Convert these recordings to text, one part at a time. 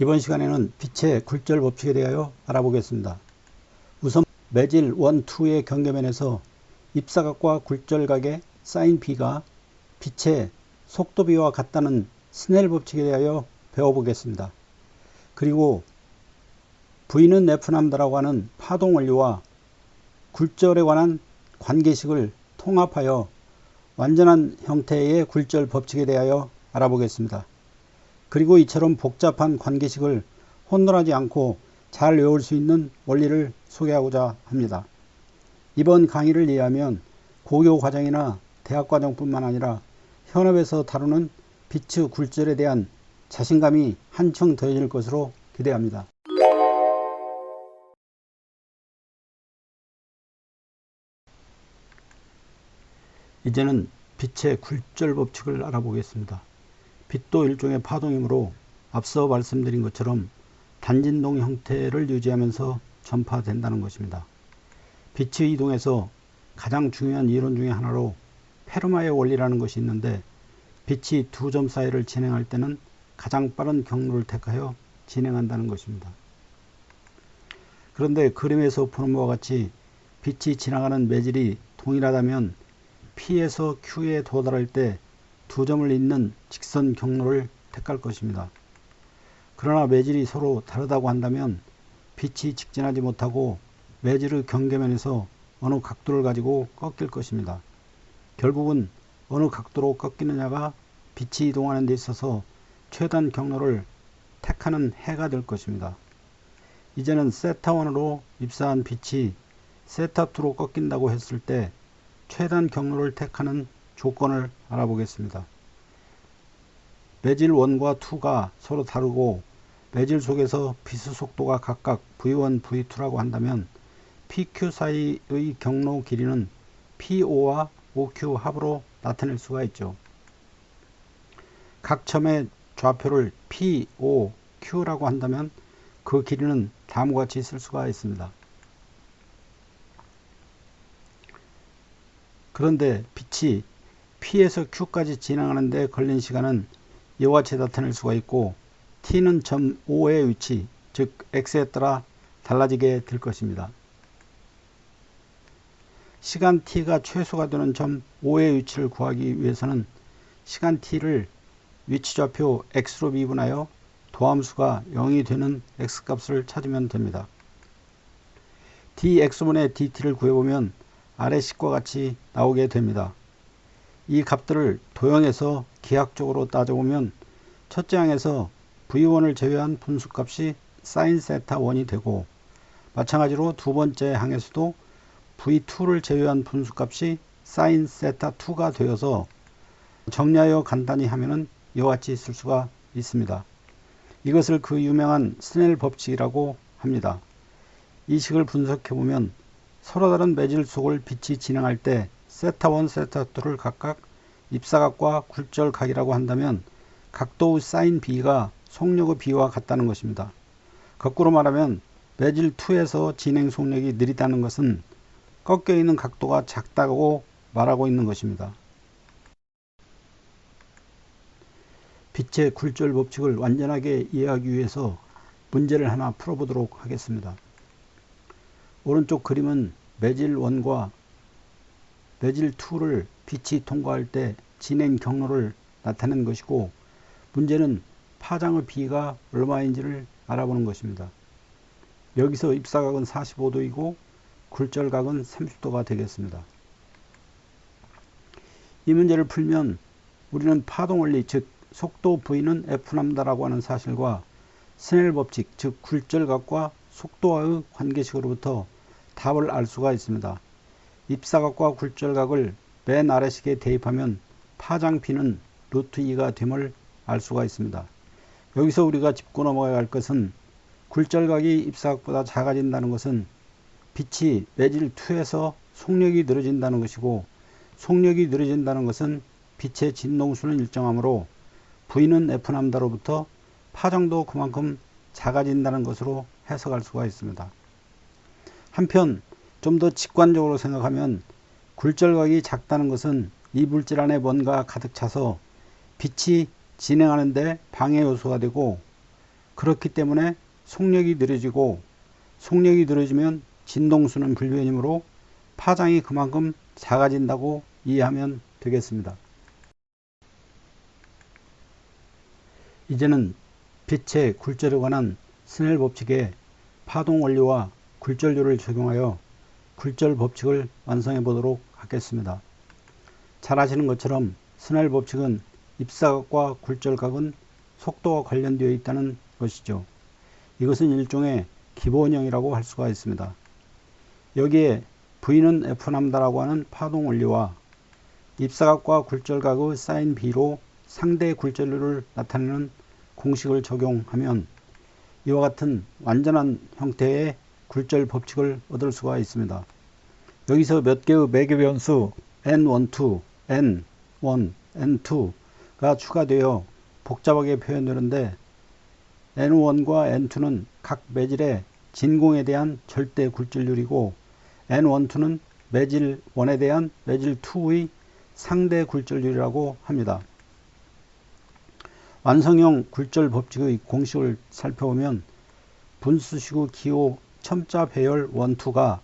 이번 시간에는 빛의 굴절 법칙에 대하여 알아보겠습니다. 우선 매질 1, 2의 경계면에서 입사각과 굴절각의 사인 B가 빛의 속도 B와 같다는 스넬 법칙에 대하여 배워보겠습니다. 그리고 V는 F남다라고 하는 파동 원리와 굴절에 관한 관계식을 통합하여 완전한 형태의 굴절 법칙에 대하여 알아보겠습니다. 그리고 이처럼 복잡한 관계식을 혼돈하지 않고 잘 외울 수 있는 원리를 소개하고자 합니다. 이번 강의를 이해하면 고교 과정이나 대학 과정뿐만 아니라 현업에서 다루는 빛의 굴절에 대한 자신감이 한층 더해질 것으로 기대합니다. 이제는 빛의 굴절 법칙을 알아보겠습니다. 빛도 일종의 파동이므로 앞서 말씀드린 것처럼 단진동 형태를 유지하면서 전파된다는 것입니다. 빛의 이동에서 가장 중요한 이론 중의 하나로 페르마의 원리라는 것이 있는데, 빛이 두 점 사이를 진행할 때는 가장 빠른 경로를 택하여 진행한다는 것입니다. 그런데 그림에서 보는 바와 같이 빛이 지나가는 매질이 동일하다면 P에서 Q에 도달할 때 두 점을 잇는 직선 경로를 택할 것입니다. 그러나 매질이 서로 다르다고 한다면 빛이 직진하지 못하고 매질의 경계면에서 어느 각도를 가지고 꺾일 것입니다. 결국은 어느 각도로 꺾이느냐가 빛이 이동하는 데 있어서 최단 경로를 택하는 해가 될 것입니다. 이제는 세타1으로 입사한 빛이 세타2로 꺾인다고 했을 때 최단 경로를 택하는 조건을 알아보겠습니다. 매질 1과 2가 서로 다르고 매질 속에서 빛의 속도가 각각 V1, V2라고 한다면 PQ 사이의 경로 길이는 PO와 OQ 합으로 나타낼 수가 있죠. 각 점의 좌표를 P, O, Q라고 한다면 그 길이는 다음과 같이 쓸 수가 있습니다. 그런데 빛이 P에서 Q까지 진행하는 데 걸린 시간은 이와 같이 나타낼 수가 있고, T는 점 O의 위치, 즉 X에 따라 달라지게 될 것입니다. 시간 T가 최소가 되는 점 O의 위치를 구하기 위해서는 시간 T를 위치좌표 X로 미분하여 도함수가 0이 되는 X값을 찾으면 됩니다. dX분의 dt를 구해보면 아래 식과 같이 나오게 됩니다. 이 값들을 도형에서 기하학적으로 따져보면 첫째 항에서 V1을 제외한 분수값이 sin 세타1이 되고, 마찬가지로 두 번째 항에서도 V2를 제외한 분수값이 sin 세타2가 되어서 정리하여 간단히 하면은 이와 같이 쓸 수가 있습니다. 이것을 그 유명한 스넬 법칙이라고 합니다. 이 식을 분석해보면 서로 다른 매질 속을 빛이 진행할 때 세타1, 세타2를 각각 입사각과 굴절각이라고 한다면 각도의 사인 B가 속력의 B와 같다는 것입니다. 거꾸로 말하면 매질 2에서 진행 속력이 느리다는 것은 꺾여 있는 각도가 작다고 말하고 있는 것입니다. 빛의 굴절 법칙을 완전하게 이해하기 위해서 문제를 하나 풀어보도록 하겠습니다. 오른쪽 그림은 매질 1과 매질 2를 빛이 통과할 때 진행 경로를 나타내는 것이고, 문제는 파장의 B가 얼마인지를 알아보는 것입니다. 여기서 입사각은 45도이고 굴절각은 30도가 되겠습니다. 이 문제를 풀면 우리는 파동원리, 즉 속도 V는 F남다라고 하는 사실과 스넬 법칙, 즉 굴절각과 속도와의 관계식으로부터 답을 알 수가 있습니다. 입사각과 굴절각을 맨 아래식에 대입하면 파장 B는 루트 2가 됨을 알 수가 있습니다. 여기서 우리가 짚고 넘어가야 할 것은 굴절각이 입사각보다 작아진다는 것은 빛이 매질 2에서 속력이 느려진다는 것이고, 속력이 느려진다는 것은 빛의 진동수는 일정하므로 V는 F남다로부터 파장도 그만큼 작아진다는 것으로 해석할 수가 있습니다. 한편 좀 더 직관적으로 생각하면 굴절각이 작다는 것은 이 물질 안에 뭔가 가득 차서 빛이 진행하는데 방해 요소가 되고, 그렇기 때문에 속력이 느려지고, 속력이 느려지면 진동수는 불변이므로 파장이 그만큼 작아진다고 이해하면 되겠습니다. 이제는 빛의 굴절에 관한 스넬 법칙의 파동 원리와 굴절률을 적용하여 굴절 법칙을 완성해 보도록 하겠습니다. 잘 아시는 것처럼 스넬 법칙은 입사각과 굴절각은 속도와 관련되어 있다는 것이죠. 이것은 일종의 기본형이라고 할 수가 있습니다. 여기에 V는 F남다라고 하는 파동 원리와 입사각과 굴절각의 사인 B로 상대 굴절률을 나타내는 공식을 적용하면 이와 같은 완전한 형태의 굴절 법칙을 얻을 수가 있습니다. 여기서 몇 개의 매개 변수 N12, N1, N2가 추가되어 복잡하게 표현되는데, N1과 N2는 각 매질의 진공에 대한 절대 굴절률이고, N12는 매질 1에 대한 매질 2의 상대 굴절률이라고 합니다. 완성형 굴절 법칙의 공식을 살펴보면 분수식의 기호 첨자 배열 1, 2가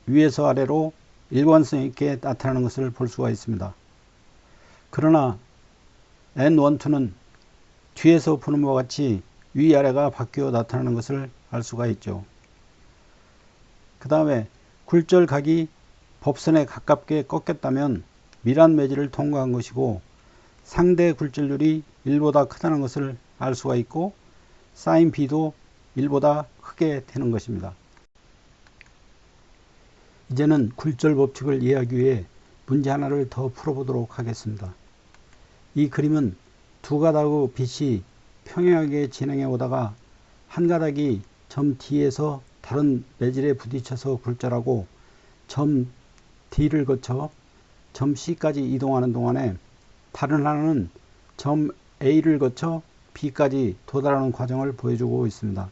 위에서 아래로 일관성 있게 나타나는 것을 볼 수가 있습니다. 그러나 N12는 뒤에서 보는 바와 같이 위아래가 바뀌어 나타나는 것을 알 수가 있죠. 그 다음에 굴절각이 법선에 가깝게 꺾였다면 밀한 매질을 통과한 것이고, 상대 굴절률이 1보다 크다는 것을 알 수가 있고, 사인 B도 1보다 크게 되는 것입니다. 이제는 굴절 법칙을 이해하기 위해 문제 하나를 더 풀어보도록 하겠습니다. 이 그림은 두 가닥의 빛이 평행하게 진행해 오다가 한 가닥이 점 D에서 다른 매질에 부딪혀서 굴절하고 점 D를 거쳐 점 C까지 이동하는 동안에 다른 하나는 점 A를 거쳐 B까지 도달하는 과정을 보여주고 있습니다.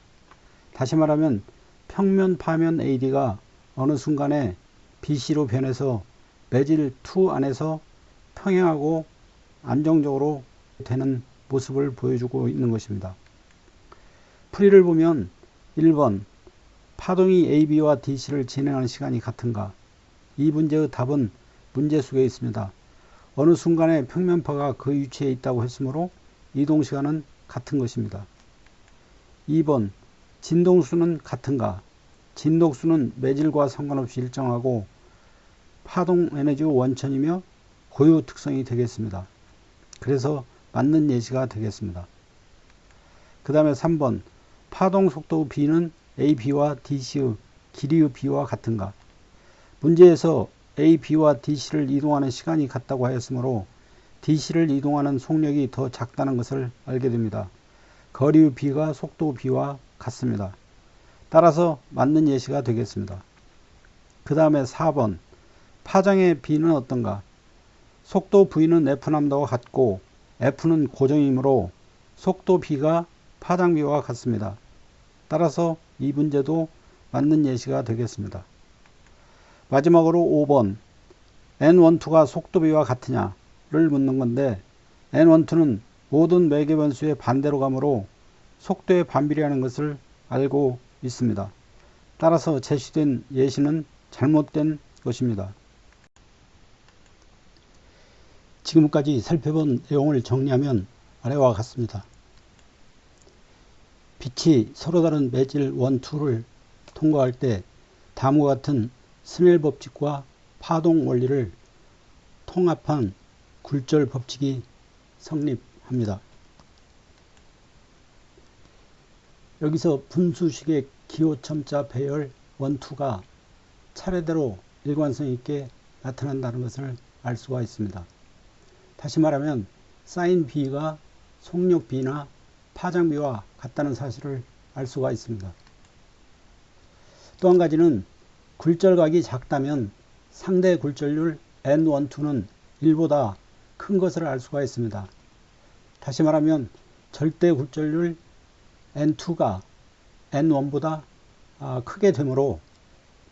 다시 말하면 평면 파면 AD가 어느 순간에 BC로 변해서 매질 2 안에서 평행하고 안정적으로 되는 모습을 보여주고 있는 것입니다. 풀이를 보면 1번 파동이 AB와 DC를 진행하는 시간이 같은가? 이 문제의 답은 문제 속에 있습니다. 어느 순간에 평면파가 그 위치에 있다고 했으므로 이동시간은 같은 것입니다. 2번 진동수는 같은가? 진동수는 매질과 상관없이 일정하고 파동 에너지의 원천이며 고유 특성이 되겠습니다. 그래서 맞는 예시가 되겠습니다. 그 다음에 3번 파동 속도의 B는 AB와 DC의 길이의 B와 같은가? 문제에서 AB와 DC를 이동하는 시간이 같다고 하였으므로 DC를 이동하는 속력이 더 작다는 것을 알게 됩니다. 거리의 B가 속도의 B와 같습니다. 따라서 맞는 예시가 되겠습니다. 그 다음에 4번 파장의 B는 어떤가? 속도 V는 F남다와 같고 F는 고정이므로 속도 B가 파장 B와 같습니다. 따라서 이 문제도 맞는 예시가 되겠습니다. 마지막으로 5번 N12가 속도 B와 같으냐를 묻는 건데, N12는 모든 매개 변수의 반대로 가므로 속도에 반비례하는 것을 알고 있습니다. 따라서 제시된 예시는 잘못된 것입니다. 지금까지 살펴본 내용을 정리하면 아래와 같습니다. 빛이 서로 다른 매질 1, 2를 통과할 때 다음과 같은 스넬 법칙과 파동 원리를 통합한 굴절 법칙이 성립합니다. 여기서 분수식의 기호첨자 배열 1, 2가 차례대로 일관성 있게 나타난다는 것을 알 수가 있습니다. 다시 말하면 사인 B가 속력 B나 파장 B와 같다는 사실을 알 수가 있습니다. 또 한 가지는 굴절각이 작다면 상대 굴절률 N12는 1보다 큰 것을 알 수가 있습니다. 다시 말하면 절대 굴절률 N2가 N1보다 크게 되므로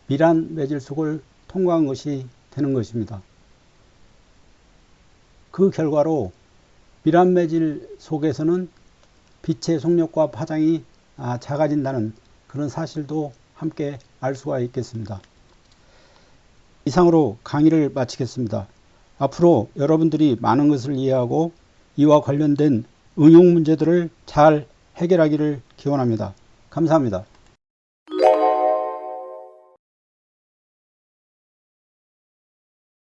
밀한 매질 속을 통과한 것이 되는 것입니다. 그 결과로 밀한 매질 속에서는 빛의 속력과 파장이 작아진다는 그런 사실도 함께 알 수가 있겠습니다. 이상으로 강의를 마치겠습니다. 앞으로 여러분들이 많은 것을 이해하고 이와 관련된 응용 문제들을 잘 해결하기를 기원합니다. 감사합니다.